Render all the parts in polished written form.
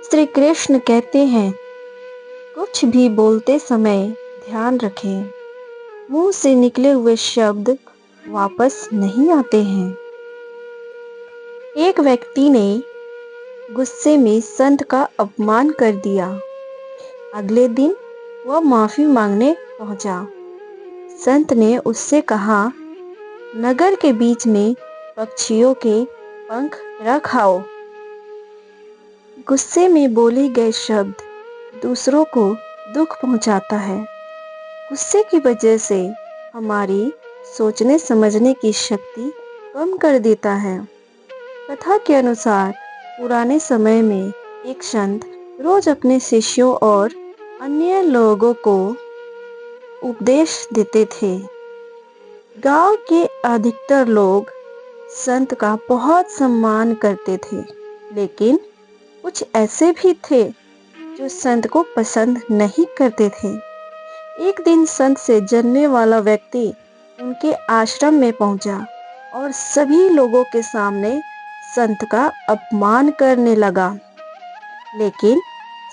श्री कृष्ण कहते हैं, कुछ भी बोलते समय ध्यान रखें, मुंह से निकले हुए शब्द वापस नहीं आते हैं। एक व्यक्ति ने गुस्से में संत का अपमान कर दिया। अगले दिन वह माफी मांगने पहुंचा। संत ने उससे कहा, नगर के बीच में पक्षियों के पंख रख आओ। गुस्से में बोले गए शब्द दूसरों को दुख पहुंचाता है। गुस्से की वजह से हमारी सोचने समझने की शक्ति कम कर देता है। कथा के अनुसार पुराने समय में एक संत रोज अपने शिष्यों और अन्य लोगों को उपदेश देते थे। गांव के अधिकतर लोग संत का बहुत सम्मान करते थे, लेकिन कुछ ऐसे भी थे जो संत को पसंद नहीं करते थे। एक दिन संत से जलने वाला व्यक्ति उनके आश्रम में पहुंचा और सभी लोगों के सामने संत का अपमान करने लगा, लेकिन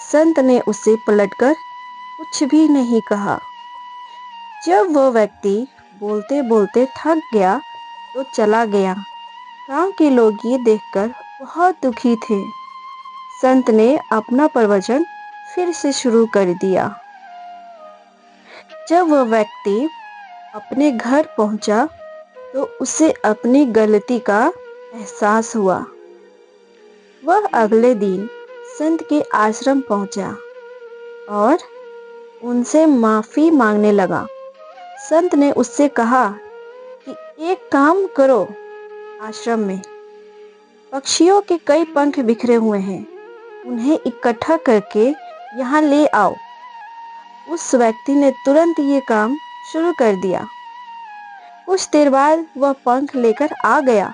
संत ने उसे पलटकर कुछ भी नहीं कहा। जब वह व्यक्ति बोलते बोलते थक गया तो चला गया। गांव के लोग ये देखकर बहुत दुखी थे। संत ने अपना प्रवचन फिर से शुरू कर दिया। जब वह व्यक्ति अपने घर पहुंचा तो उसे अपनी गलती का एहसास हुआ। वह अगले दिन संत के आश्रम पहुंचा और उनसे माफी मांगने लगा। संत ने उससे कहा कि एक काम करो, आश्रम में पक्षियों के कई पंख बिखरे हुए हैं, उन्हें इकट्ठा करके यहाँ ले आओ। उस व्यक्ति ने तुरंत ये काम शुरू कर दिया। कुछ देर बाद वह पंख लेकर आ गया।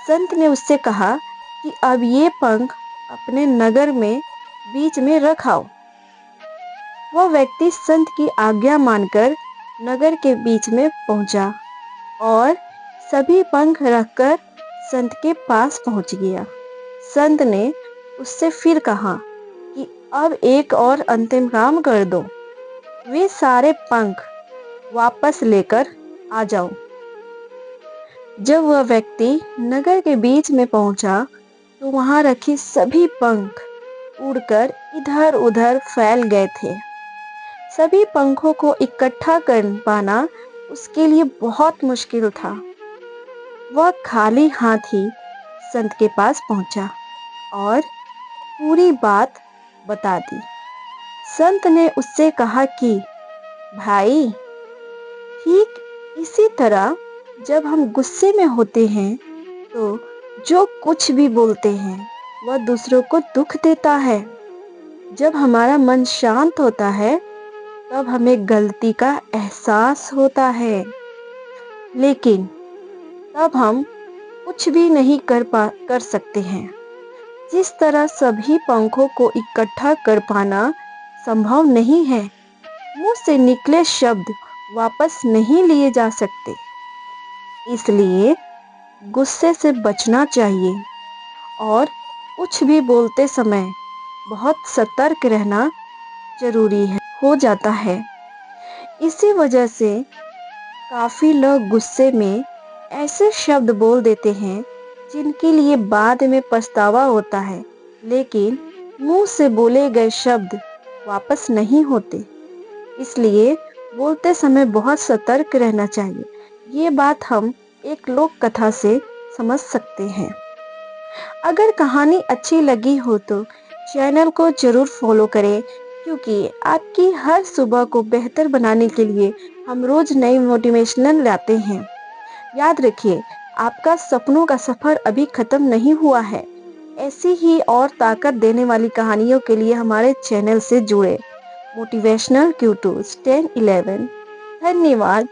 संत ने उससे कहा कि अब ये पंख अपने नगर में बीच में रख आओ। वह व्यक्ति संत की आज्ञा मानकर नगर के बीच में पहुंचा और सभी पंख रखकर संत के पास पहुंच गया। संत ने उससे फिर कहा कि अब एक और अंतिम काम कर दो, वे सारे पंख वापस लेकर आ जाओ। जब वह व्यक्ति नगर के बीच में पहुंचा तो वहां रखे सभी पंख उड़कर इधर उधर फैल गए थे। सभी पंखों को इकट्ठा कर पाना उसके लिए बहुत मुश्किल था। वह खाली हाथ ही संत के पास पहुंचा और पूरी बात बता दी। संत ने उससे कहा कि भाई, ठीक इसी तरह जब हम गुस्से में होते हैं तो जो कुछ भी बोलते हैं वह दूसरों को दुख देता है। जब हमारा मन शांत होता है तब हमें गलती का एहसास होता है, लेकिन तब हम कुछ भी नहीं कर सकते हैं। जिस तरह सभी पंखों को इकट्ठा कर पाना संभव नहीं है, मुंह से निकले शब्द वापस नहीं लिए जा सकते। इसलिए गुस्से से बचना चाहिए और कुछ भी बोलते समय बहुत सतर्क रहना जरूरी हो जाता है। इसी वजह से काफी लोग गुस्से में ऐसे शब्द बोल देते हैं जिनके लिए बाद में पछतावा होता है, लेकिन मुंह से बोले गए शब्द वापस नहीं होते। इसलिए बोलते समय बहुत सतर्क रहना चाहिए। ये बात हम एक लोक कथा से समझ सकते हैं। अगर कहानी अच्छी लगी हो तो चैनल को जरूर फॉलो करें, क्योंकि आपकी हर सुबह को बेहतर बनाने के लिए हम रोज नई मोटिवेशनल लाते हैं। याद रखिए, आपका सपनों का सफर अभी खत्म नहीं हुआ है। ऐसी ही और ताकत देने वाली कहानियों के लिए हमारे चैनल से जुड़े। Motivational Q2 10-11। धन्यवाद।